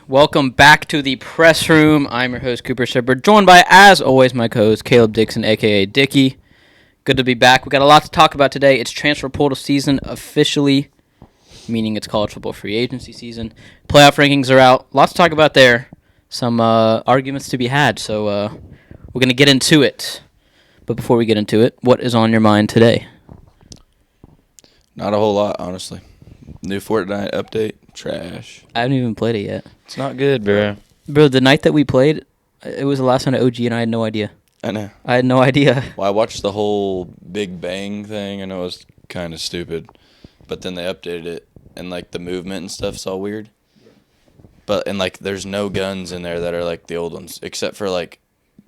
Welcome back to the press room. I'm your host, Cooper Shepard, joined by, as always, my co-host, Caleb Dixon, a.k.a. Dicky. Good to be back. We got a lot to talk about today. It's transfer portal season officially, meaning it's college football free agency season. Playoff rankings are out. Lots to talk about there. Some arguments to be had, so we're going to get into it. But before we get into it, what is on your mind today? Not a whole lot, honestly. New Fortnite update, trash. I haven't even played it yet. It's not good, bro. Bro, the night that we played, it was the last night at OG, and I had no idea. I know. I had no idea. Well, I watched the whole Big Bang thing. I know it was kind of stupid, but then they updated it, and, like, the movement and stuff's all weird. But, and, like, there's no guns in there that are, like, the old ones, except for, like,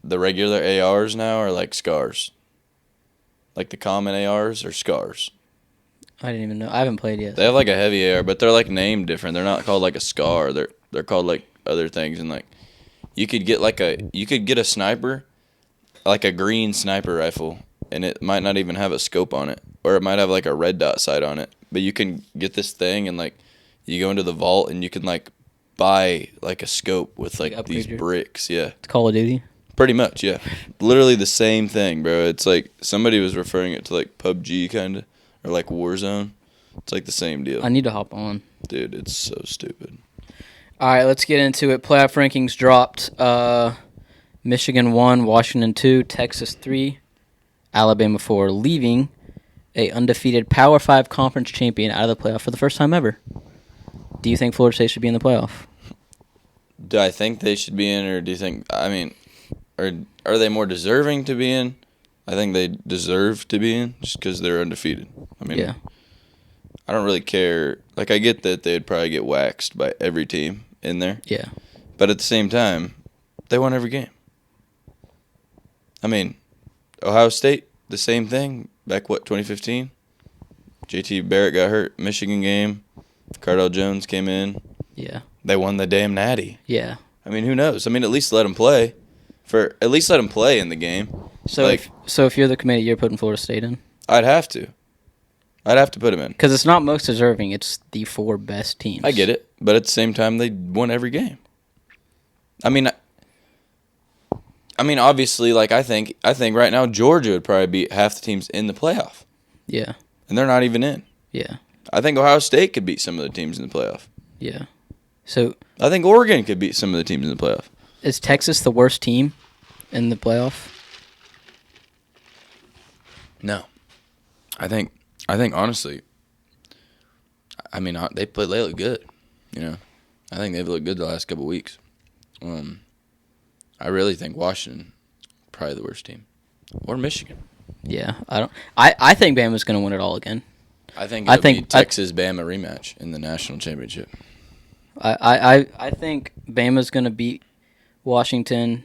the regular ARs now are, like, scars. Like, the common ARs are scars. I didn't even know. I haven't played yet. They have, like, a heavy AR, but they're, like, named different. They're not called, like, a scar. They're called, like, other things, and, like, you could get a sniper, like a green sniper rifle, and it might not even have a scope on it, or it might have like a red dot sight on it. But you can get this thing, and like you go into the vault, and you can like buy like a scope with like these bricks. Yeah, it's Call of Duty. Pretty much, yeah. Literally the same thing, bro. It's like somebody was referring it to like PUBG kind of, or like Warzone. It's like the same deal. I need to hop on. Dude, it's so stupid. All right, let's get into it. Playoff rankings dropped. Michigan 1, Washington 2, Texas 3, Alabama 4, leaving a undefeated Power 5 conference champion out of the playoff for the first time ever. Do you think Florida State should be in the playoff? Do I think they should be in, or do you think, I mean, are they more deserving to be in? I think they deserve to be in just because they're undefeated. I mean, yeah. I don't really care. Like, I get that they'd probably get waxed by every team in there. Yeah. But at the same time, they won every game. I mean, Ohio State, the same thing. Back, 2015? JT Barrett got hurt. Michigan game. Cardell Jones came in. Yeah. They won the damn natty. Yeah. I mean, who knows? I mean, at least let them play. At least let them play in the game. So, like, if you're the committee, you're putting Florida State in? I'd have to. I'd have to put them in. Because it's not most deserving. It's the 4 best teams. I get it. But at the same time, they won every game. I mean, obviously, like, I think right now Georgia would probably beat half the teams in the playoff. Yeah. And they're not even in. Yeah. I think Ohio State could beat some of the teams in the playoff. Yeah. So I think Oregon could beat some of the teams in the playoff. Is Texas the worst team in the playoff? No. I think honestly, I mean, they look good, you know. I think they've looked good the last couple of weeks. I really think Washington probably the worst team, or Michigan. Yeah, I think Bama's going to win it all again. I think it'll be Texas Bama rematch in the national championship. I think Bama's going to beat Washington.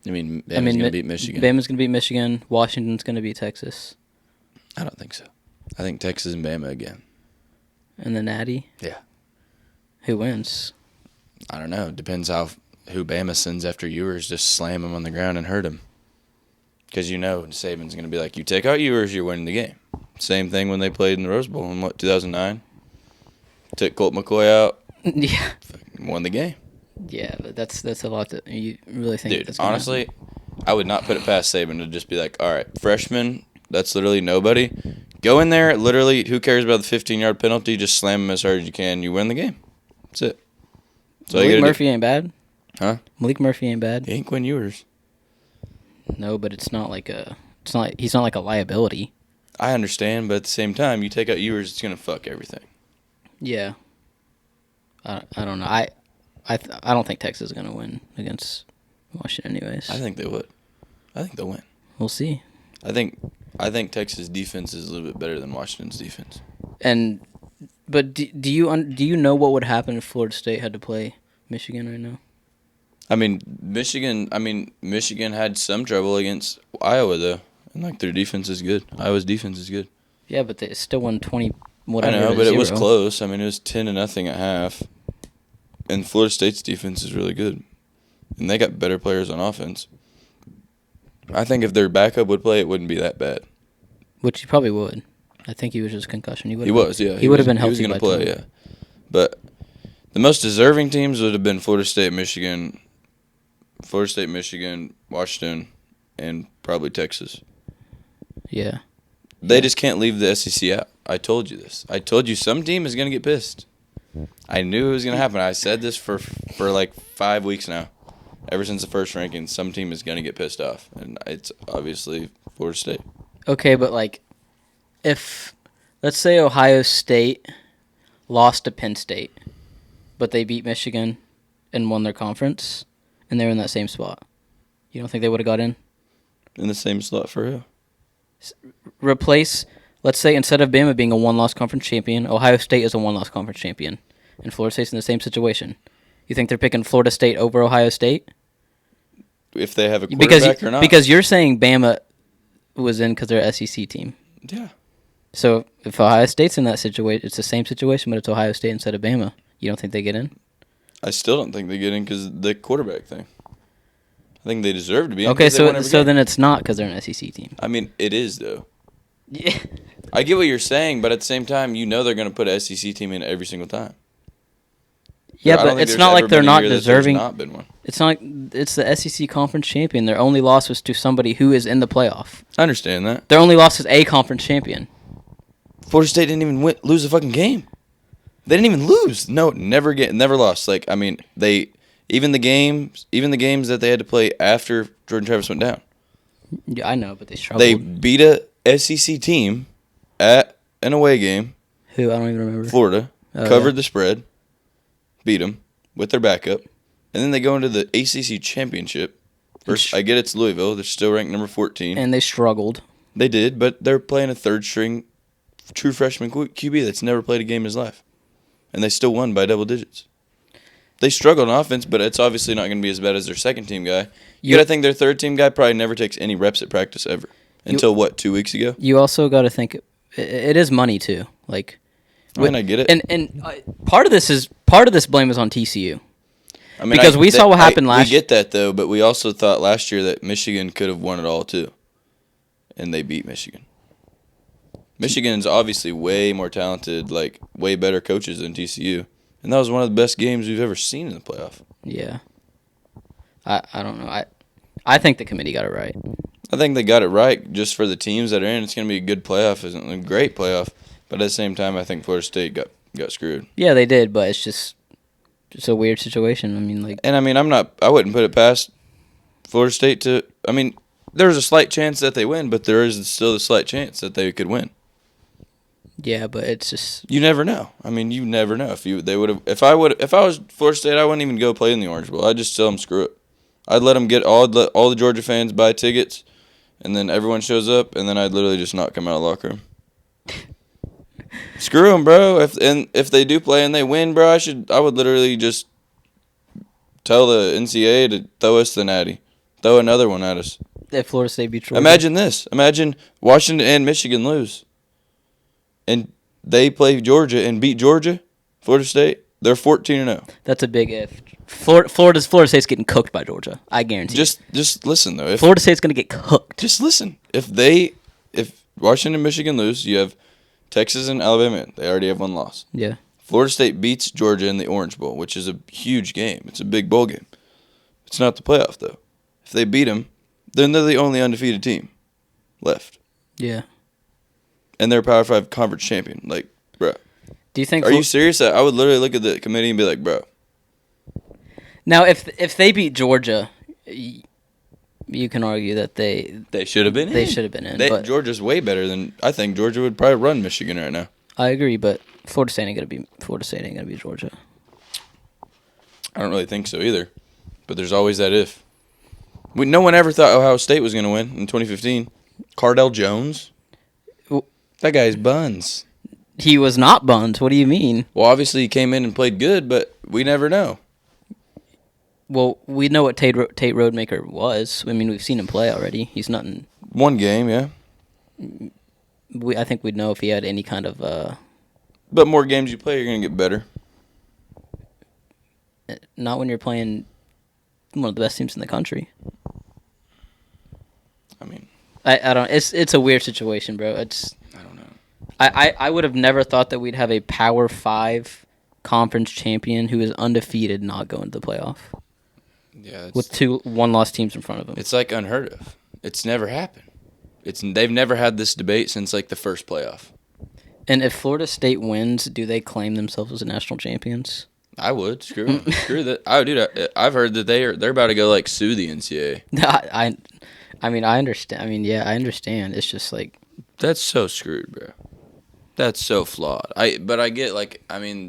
Bama's going to beat Michigan. Bama's going to beat Michigan. Washington's going to beat Texas. I don't think so. I think Texas and Bama again. And the Natty? Yeah. Who wins? I don't know. Depends who Bama sends after Ewers. Just slam him on the ground and hurt him. Because you know Saban's going to be like, you take out Ewers, you're winning the game. Same thing when they played in the Rose Bowl in, 2009? Took Colt McCoy out. Yeah. Won the game. Yeah, but that's a lot that you really think. Dude, honestly, I would not put it past Saban to just be like, all right, freshman, that's literally nobody. Go in there, literally, who cares about the 15-yard penalty? Just slam him as hard as you can. You win the game. That's it. So Malik Murphy ain't bad. Huh? Malik Murphy ain't bad. He ain't Quinn Ewers. No, but he's not like a liability. I understand, but at the same time, you take out Ewers, it's gonna fuck everything. Yeah. I don't know. I don't think Texas is gonna win against Washington, anyways. I think they would. I think they'll win. We'll see. I think Texas' defense is a little bit better than Washington's defense. But do you know what would happen if Florida State had to play Michigan right now? Michigan had some trouble against Iowa though, and like their defense is good. Iowa's defense is good. Yeah, but they still won 20 whatever. I know, but it was close. I mean, it was 10-0 at half, and Florida State's defense is really good, and they got better players on offense. I think if their backup would play, it wouldn't be that bad. Which he probably would. I think he was just concussion. He would have been healthy. He was going to play, yeah. But The most deserving teams would have been Florida State, Michigan, Washington, and probably Texas. Yeah. They just can't leave the SEC out. I told you this. I told you some team is going to get pissed. I knew it was going to happen. I said this for like 5 weeks now. Ever since the first ranking, some team is going to get pissed off. And it's obviously Florida State. Okay, but like, if, let's say Ohio State lost to Penn State, but they beat Michigan and won their conference, and they're in that same spot, you don't think they would have got in? In the same slot for who? Replace, let's say instead of Bama being a one-loss conference champion, Ohio State is a one-loss conference champion, and Florida State's in the same situation. You think they're picking Florida State over Ohio State? If they have a quarterback or not? Because you're saying Bama was in because they're an SEC team. Yeah. So if Ohio State's in that situation, it's the same situation, but it's Ohio State instead of Bama. You don't think they get in? I still don't think they get in because the quarterback thing. I think they deserve to be in. Okay, so then it's not because they're an SEC team. I mean, it is, though. Yeah. I get what you're saying, but at the same time, you know they're going to put an SEC team in every single time. Yeah, but it's not like they're not deserving. Not been one. It's not like it's the SEC conference champion. Their only loss was to somebody who is in the playoff. I understand that. Their only loss is a conference champion. Florida State didn't even lose a fucking game. They didn't even lose. No, never lost. Like, I mean, even the games that they had to play after Jordan Travis went down. Yeah, I know, but they struggled. They beat a SEC team at an away game. Who? I don't even remember. Florida covered the spread, beat them with their backup, and then they go into the ACC championship. First, I get it's Louisville. They're still ranked number 14. And they struggled. They did, but they're playing a third-string true freshman QB that's never played a game in his life. And they still won by double digits. They struggled on offense, but it's obviously not going to be as bad as their second-team guy. You got to think their third-team guy probably never takes any reps at practice ever. Until, 2 weeks ago? You also got to think it is money, too. Like, I get it. And part of this blame is on TCU. I mean, because we saw what happened last year. We get that, though, but we also thought last year that Michigan could have won it all, too. And they beat Michigan. Michigan's obviously way more talented, like, way better coaches than TCU. And that was one of the best games we've ever seen in the playoff. Yeah. I don't know. I think the committee got it right. I think they got it right just for the teams that are in. It's going to be a good playoff. It's a great playoff. But at the same time, I think Florida State got screwed. Yeah, they did, but it's just a weird situation. I mean, like... And, I mean, I wouldn't put it past Florida State to... I mean, there's a slight chance that they win, but there is still a slight chance that they could win. Yeah, but it's just... You never know. I mean, you never know. If I was Florida State, I wouldn't even go play in the Orange Bowl. I'd just tell them screw it. I'd let them get all the Georgia fans buy tickets, and then everyone shows up, and then I'd literally just not come out of the locker room. Screw them, bro. If they do play and they win, bro, I would literally just tell the NCAA to throw us the natty, throw another one at us. If Florida State beat Georgia. Imagine this. Imagine Washington and Michigan lose, and they play Georgia and beat Georgia, Florida State. They're 14-0. That's a big if. Florida State's getting cooked by Georgia. I guarantee. Just listen though. Florida State's gonna get cooked. Just listen. If Washington and Michigan lose, you have Texas and Alabama. They already have one loss. Yeah. Florida State beats Georgia in the Orange Bowl, which is a huge game. It's a big bowl game. It's not the playoff though. If they beat them, then they're the only undefeated team left. Yeah. And they're a Power 5 conference champion. Like, bro. Do you think? Are you serious? I would literally look at the committee and be like, bro. Now, if they beat Georgia, you can argue that they should have been in. They should have been in. But Georgia's way better than I think Georgia would probably run Michigan right now. I agree, but Florida State ain't gonna be Georgia. I don't really think so either. But there's always that if. No one ever thought Ohio State was going to win in 2015. Cardell Jones? That guy's buns. He was not buns. What do you mean? Well, obviously he came in and played good, but we never know. Well, we know what Tate Rodemaker was. I mean, we've seen him play already. He's nothing. One game, yeah. I think we'd know if he had any kind of... But more games you play, you're going to get better. Not when you're playing one of the best teams in the country. I mean... I don't... It's a weird situation, bro. I don't know. I would have never thought that we'd have a Power 5 conference champion who is undefeated not going to the playoff. Yeah, with 2 one-loss teams in front of them. It's like unheard of. It's never happened. They've never had this debate since like the first playoff. And if Florida State wins, do they claim themselves as national champions? I would. Screw that. I've heard that they're about to go like sue the NCAA. I mean, I understand. I mean, yeah, I understand. It's just like that's so screwed, bro. That's so flawed. But I get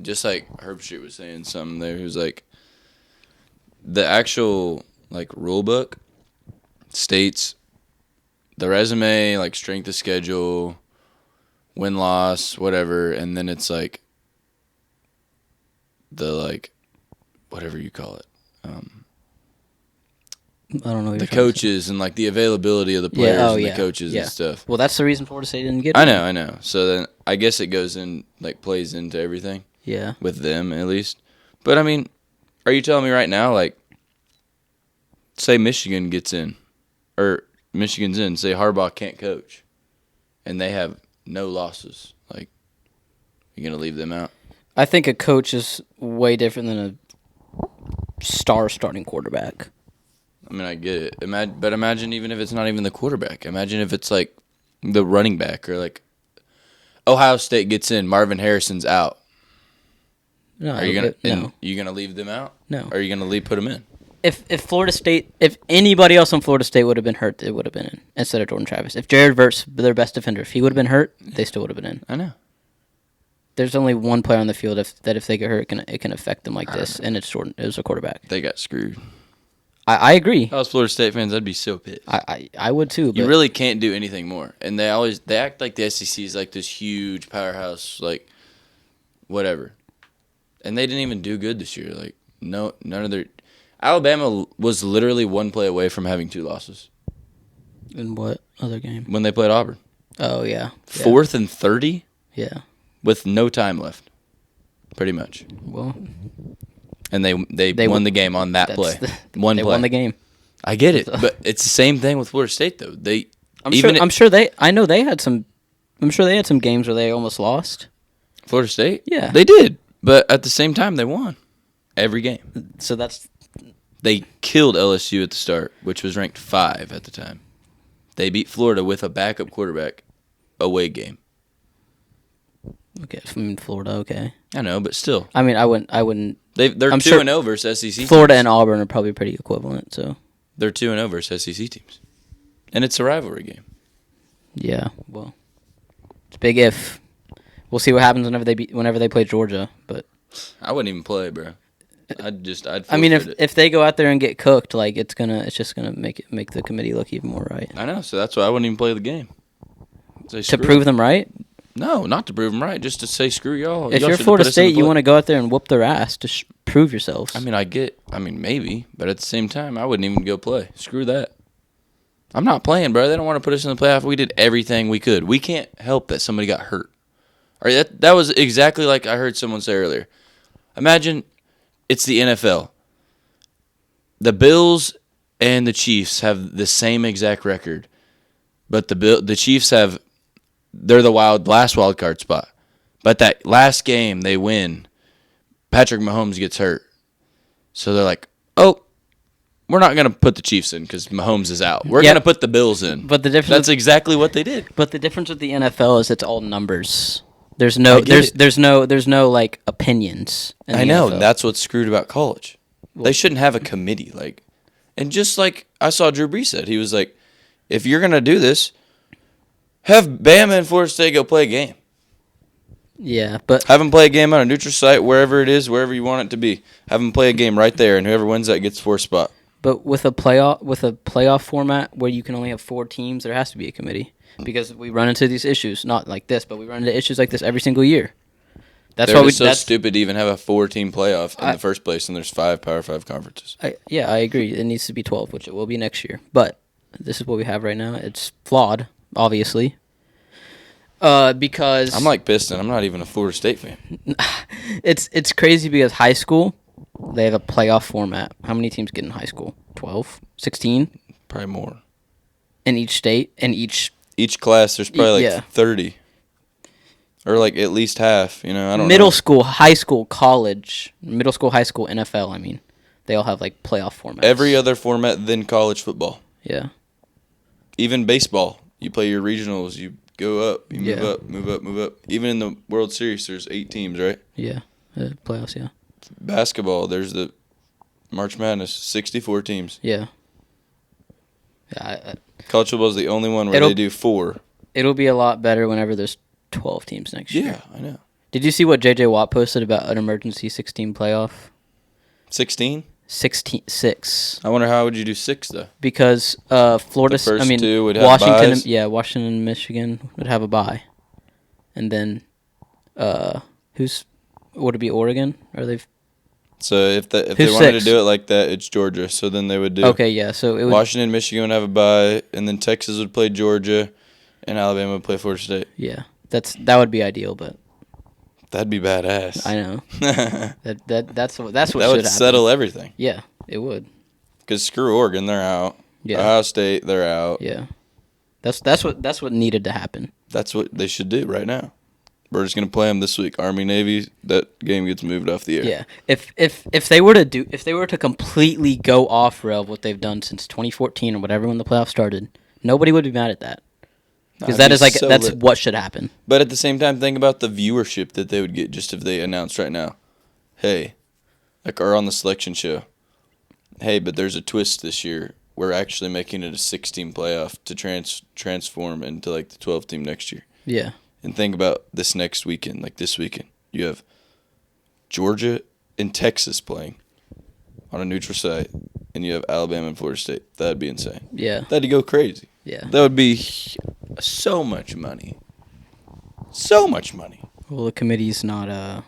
just like Herbstreit was saying something there. He was like, the actual like rule book states the resume, like strength of schedule, win loss, whatever, and then it's like the like whatever you call it. I don't know. What the coaches and like the availability of the players and the coaches and stuff. Well, that's the reason Florida State didn't get it. I know. So then I guess it goes in, like plays into everything. Yeah. With them at least. But I mean, are you telling me right now, like, say Michigan gets in, or Michigan's in, say Harbaugh can't coach, and they have no losses, like, you gonna leave them out? I think a coach is way different than a starting quarterback. I mean, I get it. But imagine even if it's not even the quarterback. Imagine if it's like the running back or like Ohio State gets in, Marvin Harrison's out. No, are you gonna leave them out? No. Or are you gonna put them in? If Florida State, if anybody else on Florida State would have been hurt, they would have been in instead of Jordan Travis. If Jared Verse, their best defender, if he would have been hurt, they still would have been in. I know. There's only one player on the field if they get hurt, it can affect them like this, and it's Jordan. It was a quarterback. They got screwed. I agree. If I was Florida State fans, I'd be so pissed. I would too. But you really can't do anything more, and they act like the SEC is like this huge powerhouse, like whatever, and they didn't even do good this year. Like none of their Alabama was literally one play away from having 2 losses. In what other game? When they played Auburn. Oh yeah. 4th and 30. Yeah. With no time left, pretty much. Well. And they won the game on that play. They won the game. I get it, but it's the same thing with Florida State though. I'm sure they had some games where they almost lost. Florida State? Yeah. They did, but at the same time they won every game. So they killed LSU at the start, which was ranked 5 at the time. They beat Florida with a backup quarterback away game. Okay, from Florida, okay. I know, but still. I mean, I wouldn't. They're 2-0 versus SEC Florida teams. and Auburn are probably pretty equivalent, so. They're 2-0 versus SEC teams. And it's a rivalry game. Yeah, well. It's big if. We'll see what happens whenever they play Georgia, but. I wouldn't even play, bro. I'd I mean, if they go out there and get cooked, like it's just gonna make the committee look even more right. I know, so that's why I wouldn't even play the game. To prove them right? No, not to prove them right, just to say screw y'all. If you're Florida State, you want to go out there and whoop their ass to prove yourselves. I mean, maybe, but at the same time, I wouldn't even go play. Screw that. I'm not playing, bro. They don't want to put us in the playoff. We did everything we could. We can't help that somebody got hurt. All right, that was exactly like I heard someone say earlier. Imagine it's the NFL. The Bills and the Chiefs have the same exact record, but the Chiefs they're the last wild card spot. But that last game they win, Patrick Mahomes gets hurt. So they're like, oh, we're not going to put the Chiefs in because Mahomes is out. We're going to put the Bills in. But that's exactly what they did. But the difference with the NFL is it's all numbers. There's no like opinions. I know, and that's what's screwed about college. They shouldn't have a committee and just like I saw Drew Brees said, he was like, if you're going to do this, have Bama and Florida State go play a game. Yeah, but have them play a game on a neutral site, wherever it is, wherever you want it to be. Have them play a game right there, and whoever wins that gets 4th spot. But with a playoff format where you can only have 4 teams, there has to be a committee because we run into these issues. Not like this, but we run into issues like this every single year. That's why so stupid to even have a 4-team playoff in the first place, and there's 5 Power 5 conferences. I agree. It needs to be 12, which it will be next year. But this is what we have right now. It's flawed. Obviously, because I'm like Piston. I'm not even a Florida State fan. It's crazy because high school, they have a playoff format. How many teams get in high school? 12? 16? Probably more. In each state? In each class, there's probably 30. Or like at least half, I don't know. Middle school, high school, college, middle school, high school, NFL. I mean, they all have like playoff formats. Every other format than college football. Yeah. Even baseball, you play your regionals, you go up, you move up, move up, move up. Even in the World Series, there's 8 teams, right? Yeah, playoffs. Yeah. Basketball, there's the March Madness, 64 teams. Yeah. Yeah. College football is the only one where they do 4. It'll be a lot better whenever there's 12 teams next year. Yeah, I know. Did you see what J.J. Watt posted about an emergency 16 playoff? 16? 6. I wonder how would you do 6 though? Because Florida, The first two would have Washington, buys? Washington and Michigan would have a bye, and then would it be Oregon? Are they? So if they wanted to do it like that, it's Georgia. So then they would do. Okay, yeah. So it would, Washington, Michigan would have a bye, and then Texas would play Georgia, and Alabama would play Florida State. Yeah, that would be ideal, but that'd be badass. I know. that's what that should would happen. settle everything. Yeah, it would. Because screw Oregon, they're out. Yeah. Ohio State, they're out. Yeah, that's what needed to happen. That's what they should do right now. We're just gonna play them this week. Army Navy, that game gets moved off the air. Yeah, if they were to completely go off rail what they've done since 2014 or whatever when the playoffs started, nobody would be mad at that. Because that's lit. What should happen. But at the same time, think about the viewership that they would get just if they announced right now, hey, or on the selection show, hey, but there's a twist this year. We're actually making it a 16 playoff to transform into like the 12 team next year. Yeah. And think about this next weekend, like this weekend. You have Georgia and Texas playing on a neutral site, and you have Alabama and Florida State. That'd be insane. Yeah. That'd go crazy. Yeah. That would be so much money. So much money. Well, the committee's not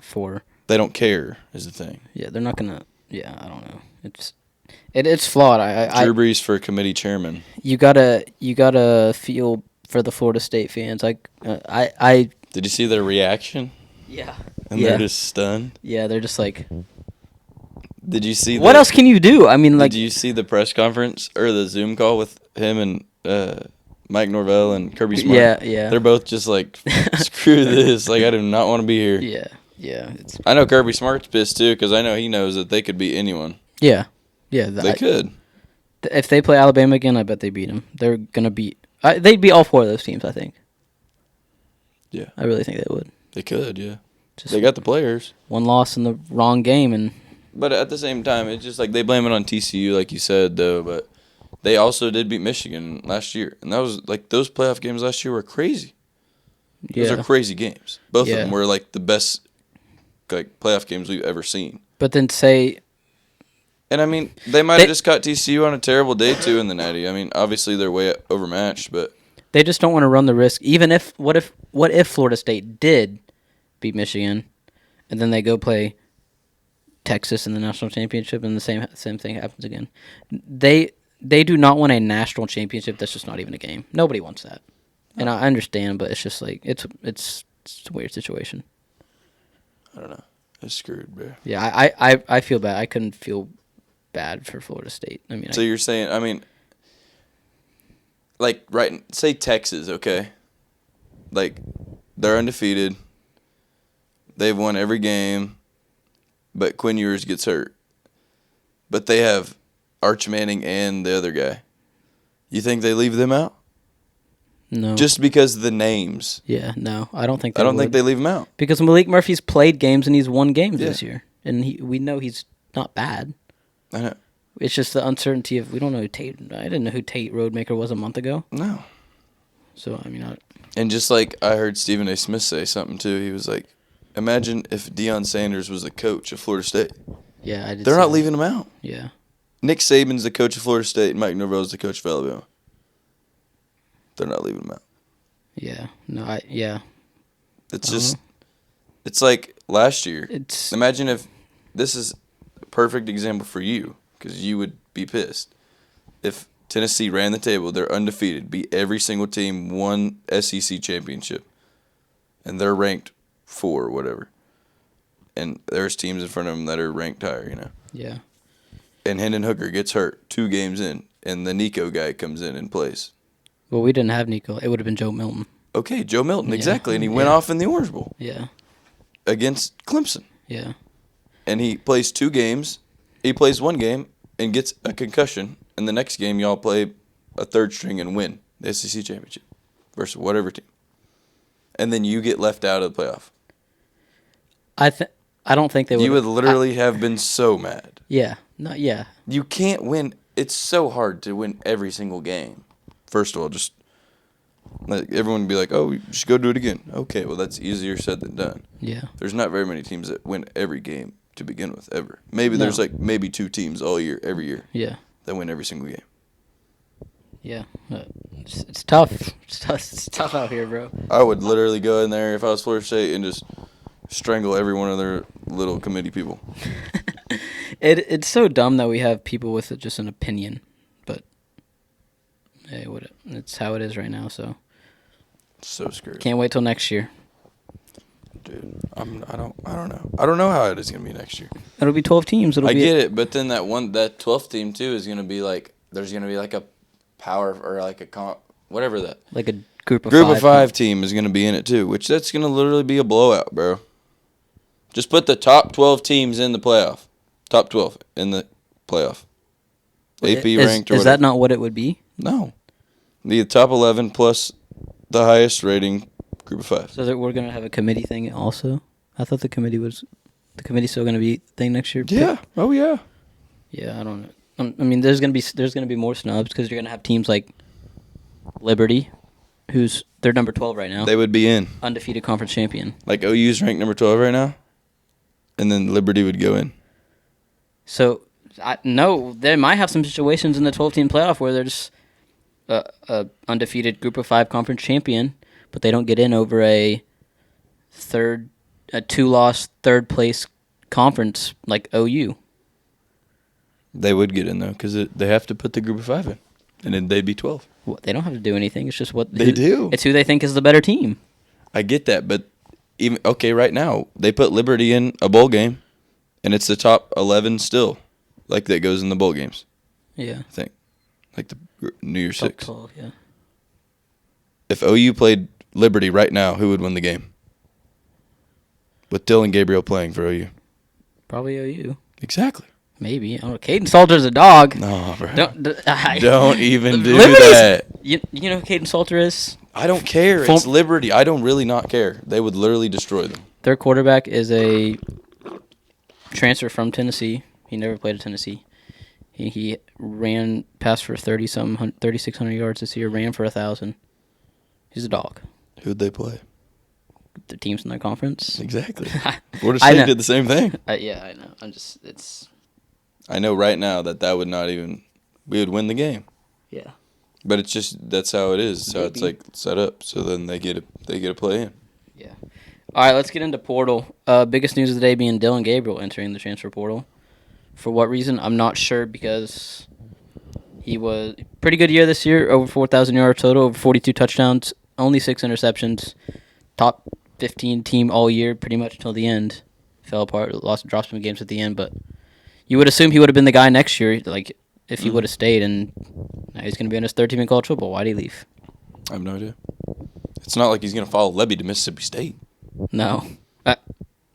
for. They don't care is the thing. Yeah, they're not gonna. Yeah, I don't know. It's flawed. Drew Brees for committee chairman. You gotta feel for the Florida State fans. I. Did you see their reaction? Yeah. And they're just stunned. Yeah, they're just like. Did you see? What else can you do? I mean, like. Did you see the press conference or the Zoom call with him and Mike Norvell and Kirby Smart? Yeah. They're both just like, screw this. Like, I do not want to be here. Yeah. I know Kirby Smart's pissed too because I know he knows that they could beat anyone. Yeah. They could. If they play Alabama again, I bet they beat them. They're gonna beat. They'd beat all 4 of those teams. I think. Yeah. I really think they would. They could. Yeah. They got the players. One loss in the wrong game But at the same time, it's just like they blame it on TCU, like you said, though. But they also did beat Michigan last year, and that was like those playoff games last year were crazy. Those are crazy games. Both of them were like the best like playoff games we've ever seen. But then say. And I mean, they might have just caught TCU on a terrible day too in the Natty. I mean, obviously they're way overmatched, but they just don't want to run the risk. Even if what if Florida State did beat Michigan, and then they go play Texas in the national championship, and the same thing happens again. They do not want a national championship. That's just not even a game. Nobody wants that, and I understand, but it's just like it's a weird situation. I don't know. It's screwed, bro. Yeah, I feel bad. I couldn't feel bad for Florida State. I mean, so you're saying, I mean, like, right, say Texas, okay? Like, they're undefeated. They've won every game, but Quinn Ewers gets hurt. But they have Arch Manning and the other guy. You think they leave them out? No. Just because of the names. Yeah, no. I don't think think they leave them out. Because Malik Murphy's played games and he's won games this year. And we know he's not bad. I know. It's just the uncertainty of we don't know who Tate. I didn't know who Tate Roadmaker was a month ago. No. So I mean, and just like I heard Stephen A. Smith say something too. He was like, "Imagine if Deion Sanders was the coach of Florida State." Yeah, I did. They're not leaving him out. Yeah. Nick Saban's the coach of Florida State, and Mike Norvell's the coach of Alabama. They're not leaving him out. Yeah. No. Yeah. It's just. It's like last year. Imagine if this is a perfect example for you. Because you would be pissed. If Tennessee ran the table, they're undefeated, beat every single team, won SEC championship, and they're ranked 4 or whatever. And there's teams in front of them that are ranked higher, Yeah. And Hendon Hooker gets hurt 2 games in, and the Nico guy comes in and plays. Well, we didn't have Nico. It would have been Joe Milton. Okay, Joe Milton, Yeah. exactly, and he went off in the Orange Bowl. Yeah. Against Clemson. Yeah. And he plays 2 games. He plays 1 game and gets a concussion, and the next game y'all play a third string and win the SEC championship versus whatever team. And then you get left out of the playoff. I don't think they would. You would literally have been so mad. Yeah. No. Yeah. You can't win. It's so hard to win every single game. First of all, just like everyone would be like, "Oh, you should go do it again." Okay, well that's easier said than done. Yeah. There's not very many teams that win every game to begin with ever. Maybe there's like maybe 2 teams all year, every year. Yeah. That win every single game. Yeah. It's tough. It's tough out here, bro. I would literally go in there if I was Florida State and just strangle every one of their little committee people. It's so dumb that we have people with just an opinion, but hey, it's how it is right now. So So scary. can't wait till next year. Dude, I don't know. I don't know how it is gonna be next year. It'll be 12 teams. I get it, but then that 12th team too is gonna be like there's gonna be like a power or like a whatever that like a group of of 5 team is gonna be in it too, which that's gonna literally be a blowout, bro. Just put the top 12 teams in the playoff. Top 12 in the playoff. AP ranked or whatever. Is that not what it would be? No. The top 11 plus the highest rating group of 5. So that we're gonna have a committee thing also. I thought the committee's still gonna be a thing next year. Yeah. Oh yeah. Yeah, I don't know. I mean, there's gonna be more snubs because you're gonna have teams like Liberty, they're number 12 right now, They would be in. undefeated conference champion. Like OU's ranked number 12 right now. And then Liberty would go in. So, they might have some situations in the 12-team playoff where they're just a undefeated group of 5 conference champion, but they don't get in over a 2-loss third place conference like OU. They would get in though because they have to put the group of 5 in, and then they'd be 12. Well, they don't have to do anything. It's just They do. It's who they think is the better team. I get that, but right now they put Liberty in a bowl game, and it's the top 11 still, like that goes in the bowl games. Yeah, I think, like the New Year's top 6. 12, yeah. If OU played Liberty right now, who would win the game? With Dylan Gabriel playing for OU. Probably OU. Exactly. Maybe. I don't know. Caden Salter's a dog. No, bro. Don't even do Liberty's- that. You know who Caden Salter is? I don't care. It's Liberty. I don't really not care. They would literally destroy them. Their quarterback is a transfer from Tennessee. He never played at Tennessee. He passed for 3,600 yards this year, ran for 1,000. He's a dog. Who'd they play? The teams in their conference. Exactly. Florida I know. State did the same thing. Yeah, I know. I know right now that would not even we would win the game. Yeah. But it's just that's how it is. So it's like set up. So then they get a play in. Yeah. All right, let's get into portal. Biggest news of the day being Dylan Gabriel entering the transfer portal. For what reason? I'm not sure because he was pretty good year this year, over 4,000 yards total, over 42 touchdowns, only 6 interceptions, top 15 team all year pretty much until the end. Fell apart, dropped some games at the end, but you would assume he would have been the guy next year, like if he would have stayed, and now he's going to be on his third team in college football. Why'd he leave? I have no idea. It's not like he's going to follow Lebby to Mississippi State. No.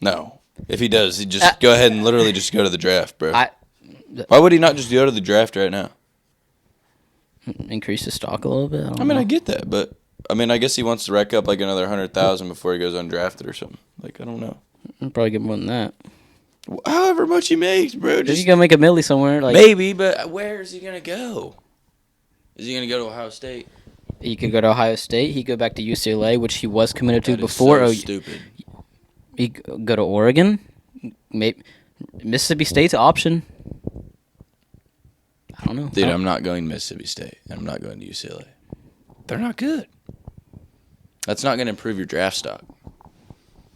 No. If he does, he'd just go ahead and literally just go to the draft, bro. Why would he not just go to the draft right now? Increase his stock a little bit? I mean, I get that, but I guess he wants to rack up like another 100,000 before he goes undrafted or something. Like, I don't know. I'll probably get more than that. However much he makes, bro. Just, you gonna make a milli somewhere, like maybe, but where is he gonna go? Is he gonna go to Ohio State? He could go to Ohio State. He could go back to UCLA, which he was committed to That is before. so stupid. He could go to Oregon. Maybe Mississippi State's an option. I don't know. Dude, I'm not going to Mississippi State. I'm not going to UCLA. They're not good. That's not going to improve your draft stock.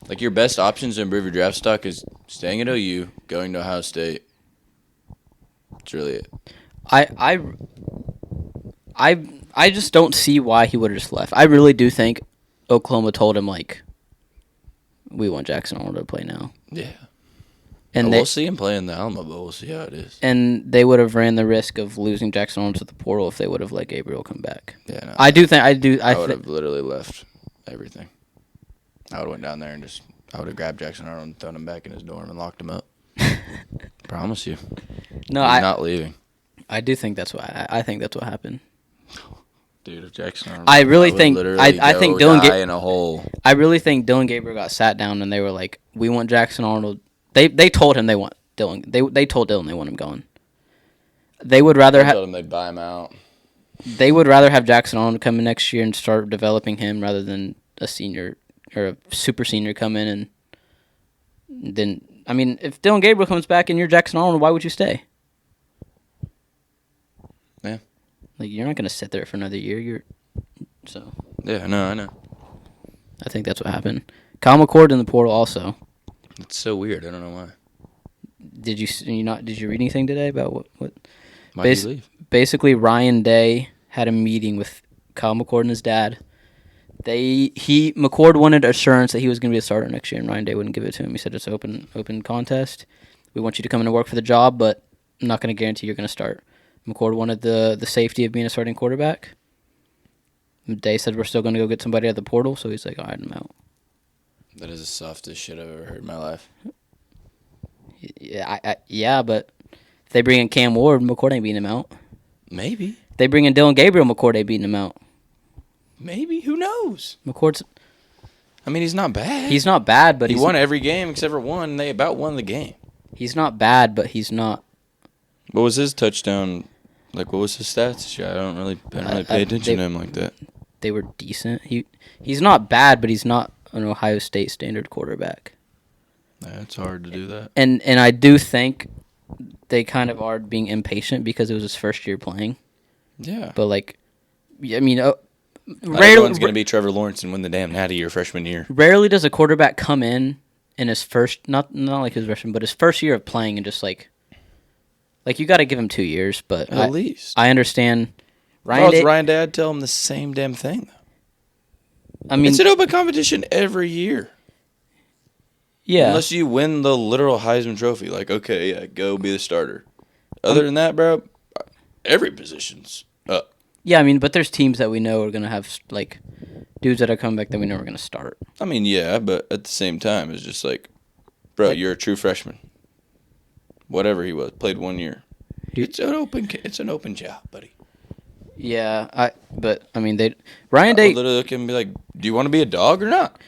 Like, your best options to improve your draft stock is staying at OU, going to Ohio State. That's really it. I just don't see why he would have just left. I really do think Oklahoma told him, like, we want Jackson Arnold to play now. Yeah. And we'll see him play in the Alamo Bowl. We'll see how it is. And they would have ran the risk of losing Jackson Arnold to the portal if they would have let Gabriel come back. Yeah, no, I would have literally left. everything. I would have went down there and I would have grabbed Jackson Arnold and thrown him back in his dorm and locked him up. Promise you. No, He's not leaving. I do think that's what I think that's what happened. Dude, if Jackson Arnold, I really think I think Dylan in a hole. I really think Dylan Gabriel got sat down and they were like, "We want Jackson Arnold." They told him they want Dylan. They told Dylan they want him going. They would rather told him they'd buy him out. They would rather have Jackson Arnold come in next year and start developing him rather than a senior or a super senior come in and then. I mean, if Dylan Gabriel comes back and you're Jackson Arnold, why would you stay? Yeah. Like, you're not going to sit there for another year. Yeah, no, I know. I think that's what happened. Kyle McCord in the portal also. It's so weird. I don't know why. Did you read anything today about what? Why did he leave? Basically, Ryan Day had a meeting with Kyle McCord and his dad. McCord wanted assurance that he was going to be a starter next year, and Ryan Day wouldn't give it to him. He said it's an open contest. We want you to come in and work for the job, but I'm not going to guarantee you're going to start. McCord wanted the safety of being a starting quarterback. Day said we're still going to go get somebody at the portal, so he's like, all right, I'm out. That is the softest shit I've ever heard in my life. Yeah, but if they bring in Cam Ward, McCord ain't beating him out. Maybe. If they bring in Dylan Gabriel, McCord ain't beating him out. Maybe. Who knows? McCord's... I mean, he's not bad. He's not bad, but he won every game except for one. They about won the game. He's not bad, but he's not... What was his touchdown? Like, what was his stats? I don't really pay attention to him like that. They were decent. He's not bad, but he's not an Ohio State standard quarterback. Yeah, it's hard to do that. And I do think they kind of are being impatient because it was his first year playing. Yeah. But, like, I mean... everyone's going to be Trevor Lawrence and win the damn Natty your freshman year. Rarely does a quarterback come in his first... Not like his freshman, but his first year of playing and just, like, you got to give him 2 years, but at least I understand. Ryan Day, I'd tell him the same damn thing. I mean, it's an open competition every year. Yeah, unless you win the literal Heisman Trophy, like okay, yeah, go be the starter. Other than that, bro, every position's up. Yeah, I mean, but there's teams that we know are gonna have like dudes that are coming back that we know are gonna start. I mean, yeah, but at the same time, it's just like, bro, you're a true freshman. Whatever he was, played 1 year. It's an open job, buddy. Yeah, I mean, Ryan Day would literally look at him and be like, "Do you want to be a dog or not?"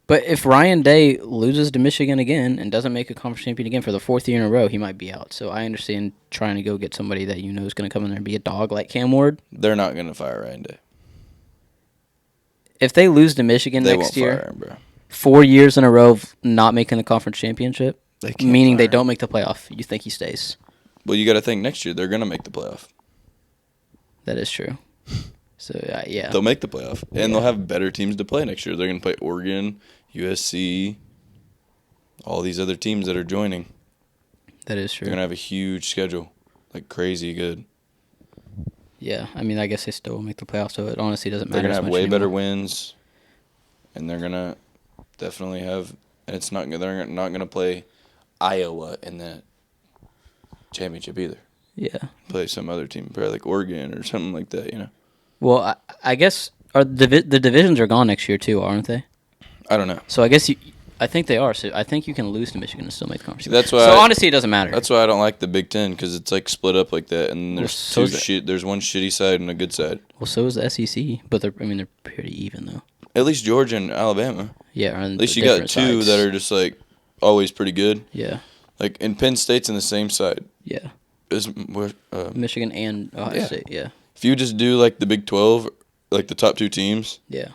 But if Ryan Day loses to Michigan again and doesn't make a conference champion again for the 4th year in a row, he might be out. So I understand trying to go get somebody that you know is going to come in there and be a dog like Cam Ward. They're not going to fire Ryan Day. If they lose to Michigan next year, fire him, bro. 4 years in a row of not making the conference championship, meaning they him. don't make the playoff, you think he stays? Well, you got to think next year they're going to make the playoff. That is true. So, yeah. They'll make the playoff, and they'll have better teams to play next year. They're going to play Oregon, USC, all these other teams that are joining. That is true. They're going to have a huge schedule, like crazy good. Yeah, I mean, I guess they still will make the playoffs, so it honestly doesn't matter. They're going to have way anymore. better wins, and they're going to definitely have. And they're not going to play Iowa in the championship either. Yeah. Play some other team, probably like Oregon or something like that, you know. Well, I guess the divisions are gone next year too, aren't they? I don't know. So I guess I think they are. So I think you can lose to Michigan and still make the conference. That's why. So honestly, it doesn't matter. That's why I don't like the Big Ten because it's like split up like that, and there's Well, There's one shitty side and a good side. Well, so is the SEC, but they're pretty even though. At least Georgia and Alabama. Yeah. At least you got two that are just like always pretty good. Yeah. Like in Penn State's in the same side. Yeah. Michigan and Ohio State. Yeah. If you just do like the Big 12, like the top two teams. Yeah.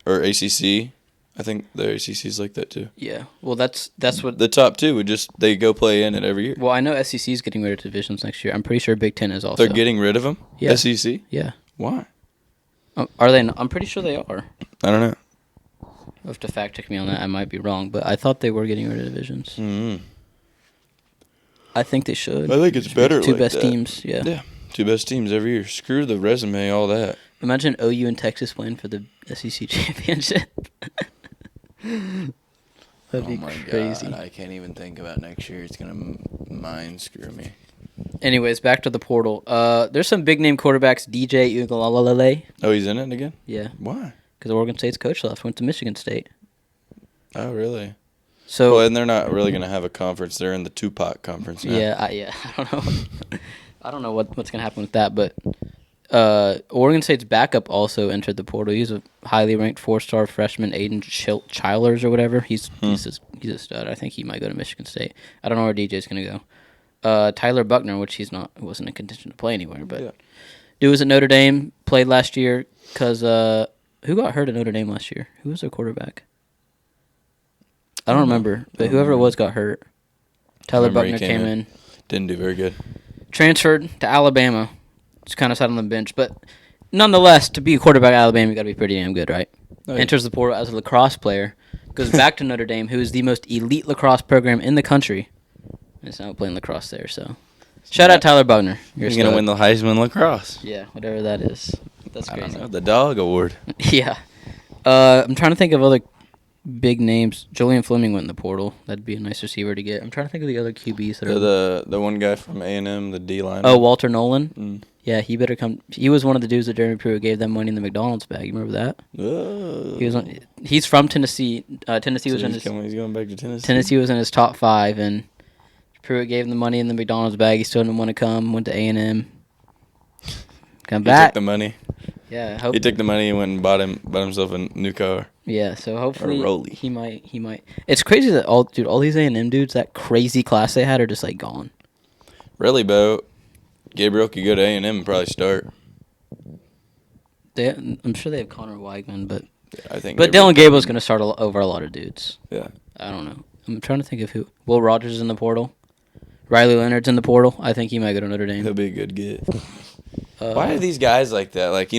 Or ACC. I think the ACC is like that too. Yeah. Well, that's what the top two they go play in it every year. Well, I know SEC is getting rid of divisions next year. I'm pretty sure Big Ten is also. They're getting rid of them. Yeah. SEC. Yeah. Why? Are they? I'm pretty sure they are. I don't know. You'll have to fact check me on that. I might be wrong, but I thought they were getting rid of divisions. Mm-hmm. I think they should. I think it's better. Two like best that. teams. Yeah. Yeah. Two best teams every year. Screw the resume, all that. Imagine OU and Texas playing for the SEC championship. That'd be crazy. God, I can't even think about next year. It's gonna mind screw me. Anyways, back to the portal. There's some big name quarterbacks. DJ Uiagalelei. Oh, he's in it again? Yeah. Why? because Oregon State's coach left, went to Michigan State. Oh, really? So, well, and they're not really going to have a conference. They're in the Tupac conference now. Yeah, I don't know. I don't know what's going to happen with that, but Oregon State's backup also entered the portal. He's a highly ranked 4-star freshman, Aiden Chilers or whatever. He's a stud. I think he might go to Michigan State. I don't know where DJ's going to go. Tyler Buckner, which wasn't in contention to play anywhere, but dude was at Notre Dame, played last year because who got hurt at Notre Dame last year? Who was their quarterback? I don't remember, but whoever it was got hurt. Tyler Buckner came in. Didn't do very good. Transferred to Alabama. Just kind of sat on the bench. But nonetheless, to be a quarterback at Alabama, you got to be pretty damn good, right? Oh, yeah. Enters the portal as a lacrosse player. Goes back to Notre Dame, who is the most elite lacrosse program in the country. And is now playing lacrosse there, so. Shout out Tyler Buckner. You're going to win the Heisman lacrosse. Yeah, whatever that is. That's crazy. I don't know, the dog award. Yeah. I'm trying to think of other big names. Julian Fleming went in the portal. That'd be a nice receiver to get. I'm trying to think of the other QBs that are the one guy from A&M, the D line. Oh, Walter Nolan. Yeah, he better come. He was one of the dudes that Jeremy Pruitt gave them money in the McDonald's bag. You remember that? He's from Tennessee. Tennessee was in his. He's going back to Tennessee. Tennessee was in his top 5, and Pruitt gave him the money in the McDonald's bag. He still didn't want to come. Went to A&M. Come back. He took the money. Yeah, he took the money and went and bought himself a new car. Yeah, so hopefully he might. It's crazy that all these A&M dudes, that crazy class they had, are just like gone. Really, Bo? Gabriel could go to A&M and probably start. I'm sure they have Connor Weigman, but Dylan Gabriel's going to start over a lot of dudes. Yeah. I don't know. I'm trying to think of who. Will Rogers is in the portal. Riley Leonard's in the portal. I think he might go to Notre Dame. He'll be a good get. Why are these guys like that? Like,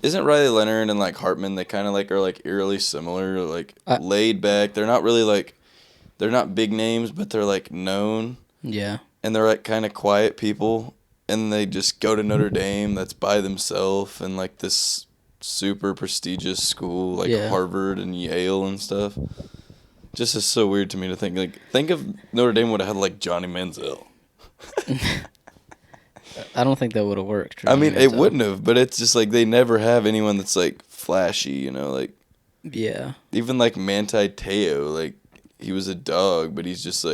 isn't Riley Leonard and Hartman, they kind of are eerily similar, laid back. They're not really they're not big names, but they're known. Yeah. And they're kind of quiet people, and they just go to Notre Dame that's by themselves and this super prestigious school Harvard and Yale and stuff. Just is so weird to me to think. Think if Notre Dame would have had Johnny Manziel. I don't think that would have worked. I mean, it wouldn't have, but it's just they never have anyone that's flashy, Yeah. Even Manti Te'o, he was a dog, but he's just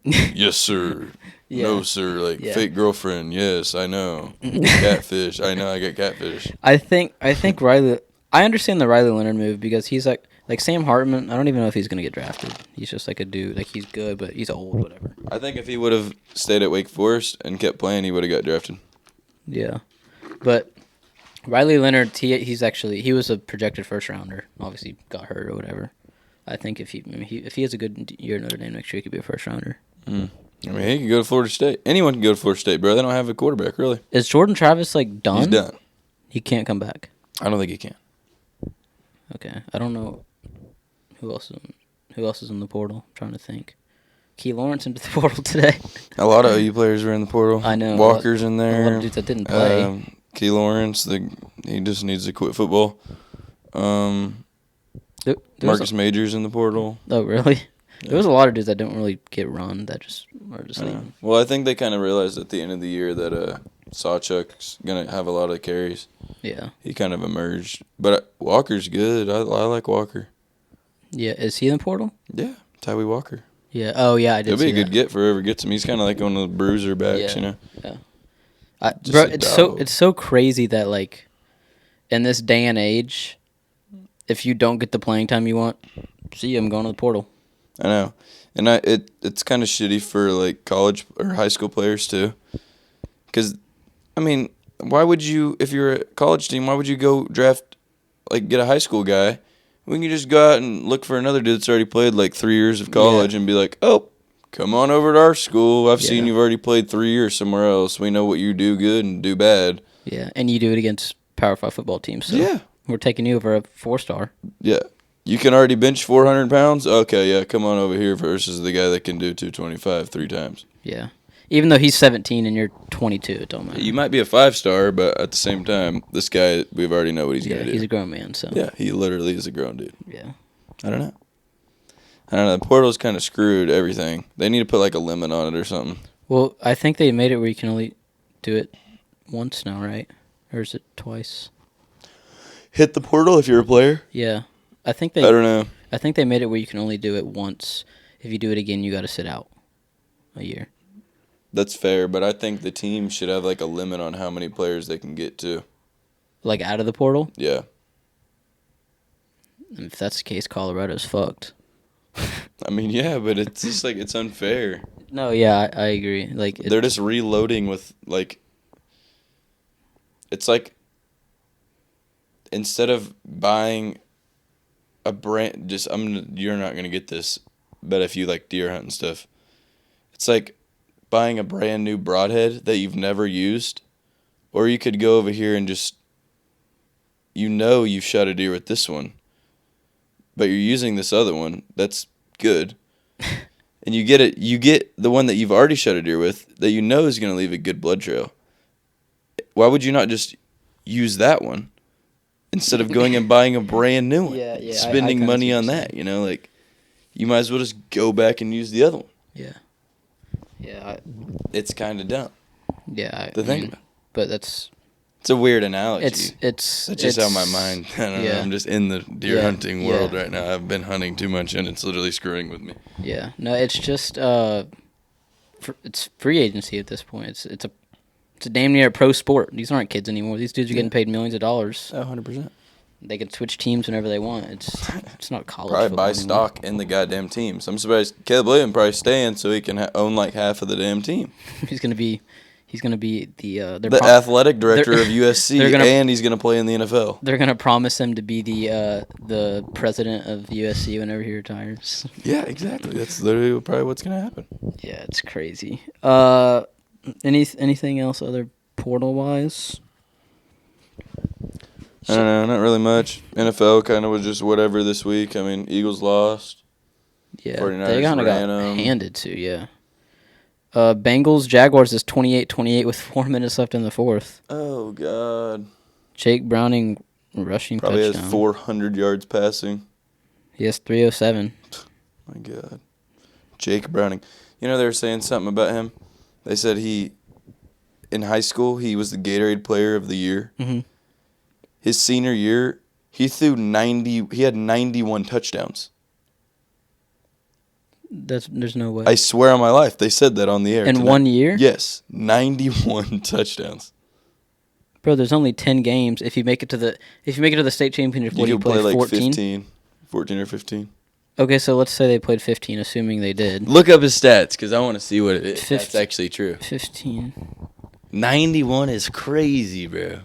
yes, sir. Yeah. No, sir. Fake girlfriend. Yes, I know. Catfish. I know I get catfish. I think Riley. I understand the Riley Leonard move because he's like Sam Hartman. I don't even know if he's gonna get drafted. He's just a dude. He's good, but he's old. Whatever. I think if he would have stayed at Wake Forest and kept playing, he would have got drafted. Yeah, but Riley Leonard, he was a projected first rounder. Obviously, got hurt or whatever. I think if he has a good year at Notre Dame next year, he could be a first rounder. I mean, he could go to Florida State. Anyone can go to Florida State, bro. They don't have a quarterback, really. Is Jordan Travis done? He's done. He can't come back. I don't think he can. Okay, I don't know who else is in the portal. I'm trying to think. Key Lawrence into the portal today. A lot of OU players were in the portal. I know. Walker's in there. A lot of dudes that didn't play. Key Lawrence, he just needs to quit football. Marcus Majors in the portal. Oh, really? Yeah. There was a lot of dudes that don't really get run that just are just leaving. Well, I think they kind of realized at the end of the year that Sawchuk's going to have a lot of carries. Yeah. He kind of emerged. But Walker's good. I like Walker. Yeah. Is he in the portal? Yeah. Tyree Walker. Yeah. Oh, yeah, I did. He'll be a good get for whoever gets him. He's kind of one of the bruiser backs, Yeah. Bro, it's so crazy that, in this day and age, if you don't get the playing time you want, see, I'm going to the portal. I know. And it's kind of shitty for, college or high school players, too. Because, I mean, why would you, if you're a college team, why would you go draft, get a high school guy? We can just go out and look for another dude that's already played, 3 years of college and be like, oh, come on over to our school. I've seen you've already played 3 years somewhere else. We know what you do good and do bad. Yeah, and you do it against Power 5 football teams. So we're taking you over a 4-star. Yeah. You can already bench 400 pounds? Okay, yeah, come on over here versus the guy that can do 225 3 times. Yeah. Even though he's 17 and you're 22, it don't matter. You might be a 5-star, but at the same time, this guy, we've already know what he's going to do. He's a grown man, so. Yeah, he literally is a grown dude. Yeah. I don't know. The portal's kind of screwed everything. They need to put a limit on it or something. Well, I think they made it where you can only do it once now, right? Or is it twice? hit the portal if you're a player? Yeah. I I don't know. I think they made it where you can only do it once. If you do it again, you got to sit out a year. That's fair, but I think the team should have like a limit on how many players they can get to. Like out of the portal? Yeah. And if that's the case, Colorado's fucked. I mean, yeah, but it's just like it's unfair. No, yeah, I agree. Like They're just reloading with like. It's like instead of buying a brand, you're not gonna get this, but if you like deer hunt and stuff, it's like buying a brand new broadhead that you've never used, or you could go over here and just, you shot a deer with this one, but you're using this other one that's good, and you get the one that you've already shot a deer with that you know is gonna leave a good blood trail. Why would you not just use that one instead of going and buying a brand new one? Yeah, Spending I money on saying. that, like you might as well just go back and use the other one. Yeah. Yeah. It's kind of dumb. Yeah. To think about. But it's a weird analogy. It's That's just how my mind. I don't know. I'm just in the deer hunting world right now. I've been hunting too much, and it's literally screwing with me. Yeah. No, it's just it's free agency at this point. It's a damn near a pro sport. These aren't kids anymore. These dudes are getting paid millions of dollars. 100%. They can switch teams whenever they want. It's not college. Probably buy anymore. stock in the goddamn teams. I'm surprised Caleb Williams probably staying so he can own like half of the damn team. He's gonna be the athletic director of USC, and he's gonna play in the NFL. They're gonna promise him to be the president of USC whenever he retires. Yeah, exactly. That's literally probably what's gonna happen. Yeah, it's crazy. Anything else other portal wise? I don't know, not really much. NFL kind of was just whatever this week. I mean, Eagles lost. Yeah, 49ers they kind of got handed to, yeah. Bengals, Jaguars is 28-28 with 4 minutes left in the fourth. Oh, God. Jake Browning rushing Probably touchdown. has 400 yards passing. He has 307. My God. Jake Browning. You know, they were saying something about him. They said in high school, he was the Gatorade Player of the Year. Mm-hmm. His senior year, he had 91 touchdowns. There's no way. I swear on my life, they said that on the air. In tonight. 1 year? Yes, 91 touchdowns. Bro, there's only 10 games. If you make it to the state championship, what do you play? Like 14? 14 or 15. Okay, so let's say they played 15, assuming they did. Look up his stats because I want to see what it is. That's actually true. 15. 91 is crazy, bro.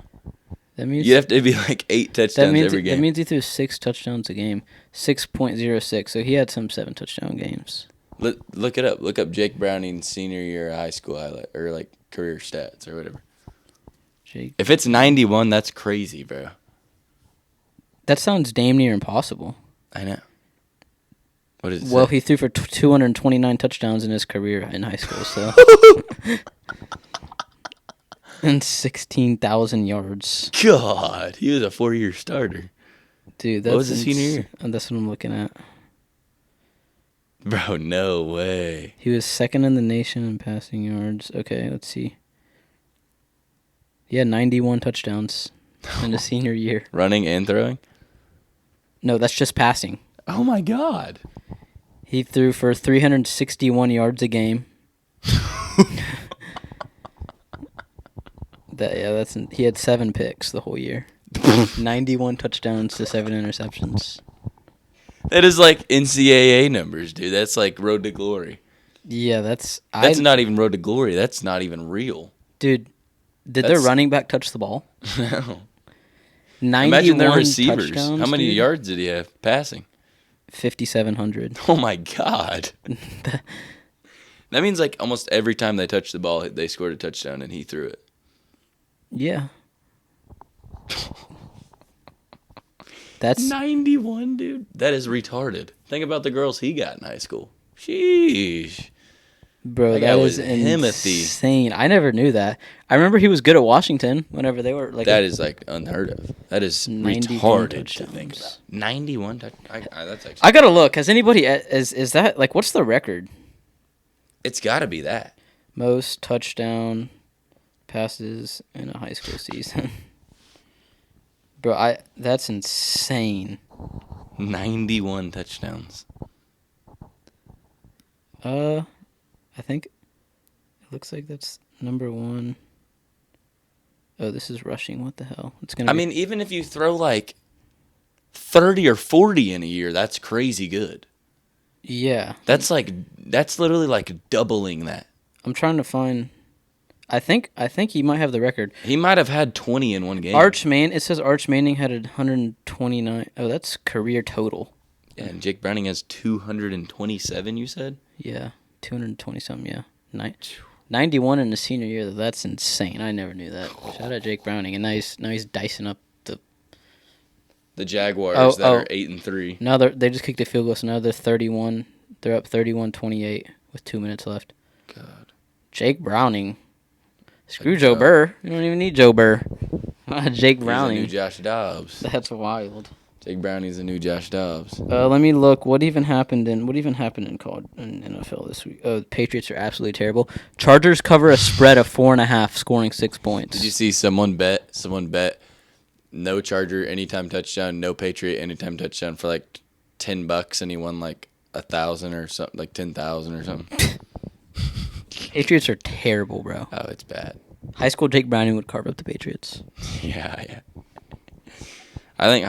That means you have to be like 8 touchdowns every game. That means he threw 6 touchdowns a game, 6.06. So he had some 7 touchdown games. Look it up. Look up Jake Browning's senior year high school highlight or like career stats or whatever. If it's 91, that's crazy, bro. That sounds damn near impossible. I know. What is it? Well, he threw for 229 touchdowns in his career in high school, so. And 16,000 yards. God, he was a 4-year starter. Dude, that's what was his senior year? That's what I'm looking at. Bro, no way. He was second in the nation in passing yards. Okay, let's see. He had 91 touchdowns in his senior year. Running and throwing? No, that's just passing. Oh, my God. He threw for 361 yards a game. He had 7 picks the whole year. 91 touchdowns to 7 interceptions. That is like NCAA numbers, dude. That's like road to glory. Yeah, that's not even road to glory. That's not even real. Dude, their running back touch the ball? No. 91 Imagine their receivers. touchdowns, How many dude? yards did he have passing? 5,700. Oh, my God. That means like almost every time they touched the ball, they scored a touchdown and he threw it. Yeah. That's 91, dude. That is retarded. Think about the girls he got in high school. Sheesh. Bro, That that guy is was Timothy. insane. I never knew that. I remember he was good at Washington whenever they were like. That is like unheard of. That is 91 retarded to think about. 91 touchdowns. That's actually. I gotta look. Has anybody is that like what's the record? It's got to be that. Most touchdown passes in a high school season. Bro, that's insane. 91 touchdowns. I think it looks like that's number 1. Oh, this is rushing. What the hell? I mean, even if you throw like 30 or 40 in a year, that's crazy good. Yeah. That's literally like doubling that. I'm trying to find. I think he might have the record. He might have had 20 in one game. It says Arch Manning had 129. Oh, that's career total. Yeah, and Jake Browning has 227, you said? Yeah, 220 something, yeah. 91 in the senior year, that's insane. I never knew that. Shout out Jake Browning, and now he's dicing up the Jaguars that are 8-3. Now they just kicked a field goal, so now they're 31. They're up 31-28 with 2 minutes left. God. Jake Browning. Screw Joe Burr. You don't even need Joe Burr. Jake Browning. He's a new Josh Dobbs. That's wild. Jake Browning's a new Josh Dobbs. Let me look. What even happened in NFL this week? Oh, the Patriots are absolutely terrible. Chargers cover a spread of 4.5, scoring 6 points. Did you see someone bet no Charger anytime touchdown, no Patriot anytime touchdown for like $10, and he won like 1,000 or something, like 10,000 or something. Patriots are terrible, bro. Oh, it's bad. High school Jake Browning would carve up the Patriots. Yeah. I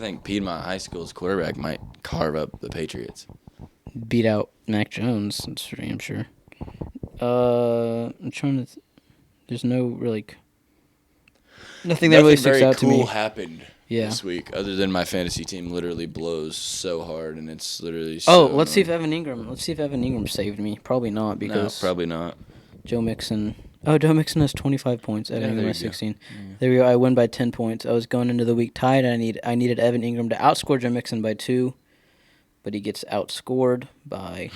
think Piedmont High School's quarterback might carve up the Patriots. Beat out Mac Jones, that's for damn sure. I'm trying to. There's no really. Nothing that really sticks out to me. Nothing very cool happened this week, other than my fantasy team literally blows so hard, and it's literally. So let's see if Evan Ingram saved me. Probably not, because. No, probably not. Joe Mixon. Oh, Joe Mixon has 25 points. Evan Ingram has 16. Yeah. There we go. I win by 10 points. I was going into the week tied. I needed Evan Ingram to outscore Joe Mixon by 2, but he gets outscored by.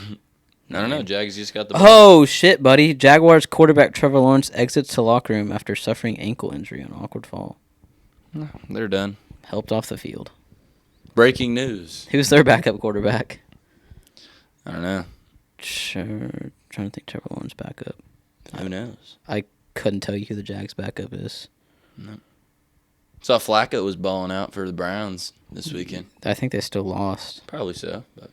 I don't know. Jags just got the ball. Oh, shit, buddy. Jaguars quarterback Trevor Lawrence exits the locker room after suffering ankle injury on awkward fall. They're done. Helped off the field. Breaking news. Who's their backup quarterback? I don't know. Sure. Trying to think Trevor Lawrence backup. Who knows? I couldn't tell you who the Jags backup is. No. Saw Flacco was balling out for the Browns this weekend. I think they still lost. Probably so, but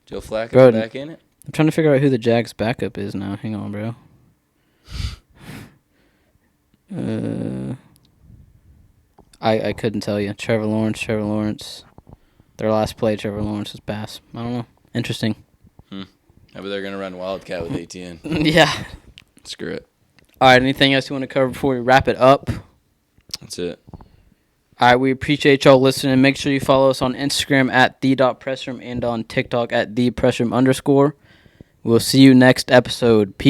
Joe Flacco's back in it. I'm trying to figure out who the Jags backup is now. Hang on, bro. I couldn't tell you. Trevor Lawrence. Their last play, Trevor Lawrence's pass. I don't know. Interesting. Maybe they're going to run Wildcat with ATN. Yeah. Screw it. All right, anything else you want to cover before we wrap it up? That's it. All right, we appreciate y'all listening. Make sure you follow us on Instagram at @the.pressroom and on TikTok at @thepressroom_. We'll see you next episode. Peace.